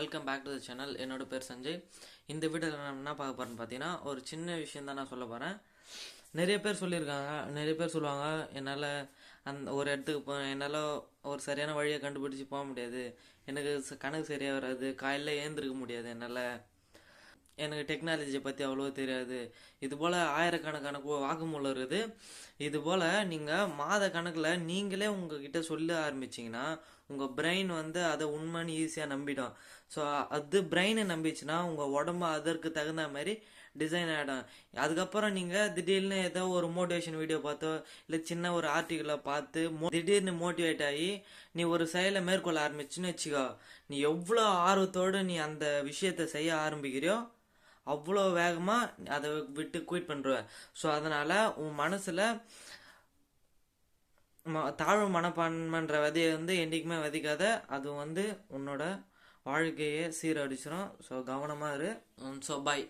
Welcome back to the channel. என்னோட பேர் சஞ்சய். இந்த வீடியோவில் நான் என்ன பார்க்க போகிறேன்னு பார்த்தீங்கன்னா, ஒரு சின்ன விஷயம் தான் நான் சொல்ல போகிறேன். நிறைய பேர் சொல்லியிருக்காங்க, நிறைய பேர் சொல்லுவாங்க, என்னால் ஒரு இடத்துக்கு என்னால் ஒரு சரியான வழியை கண்டுபிடிச்சி போக முடியாது, எனக்கு கணக்கு சரியாக வராது, காலையில் ஏந்திருக்க முடியாது, எனக்கு டெக்னாலஜியை பற்றி அவ்வளோ தெரியாது, இது போல் ஆயிரக்கணக்கான வாக்குமூலம் இருக்குது. இது போல் நீங்கள் மாத கணக்கில் நீங்களே உங்ககிட்ட சொல்ல ஆரம்பிச்சிங்கன்னா உங்கள் பிரெயின் அதை உண்மைன்னு ஈஸியாக நம்பிடும். ஸோ அது பிரெயினை நம்பிச்சுன்னா உங்கள் உடம்பு அதற்கு தகுந்த மாதிரி டிசைன் ஆகிடும். அதுக்கப்புறம் நீங்கள் திடீர்னு ஏதோ ஒரு மோட்டிவேஷன் வீடியோ பார்த்தோ இல்லை சின்ன ஒரு ஆர்டிக்கலை பார்த்து திடீர்னு மோட்டிவேட் ஆகி நீ ஒரு செயலை மேற்கொள்ள ஆரம்பிச்சுன்னு வச்சுக்கோ, நீ எவ்வளோ ஆர்வத்தோடு நீ அந்த விஷயத்தை செய்ய ஆரம்பிக்கிறியோ அவ்வளோ வேகமாக அதை விட்டு குயிட் பண்ணுருவேன். ஸோ அதனால் உன் மனசில் தாழ்வு மனப்பான்மைன்ற விதையை என்றைக்குமே விதைக்காத. அது உன்னோட வாழ்க்கையை சீரடிச்சிடும். ஸோ கவனமாக இரு. So bye.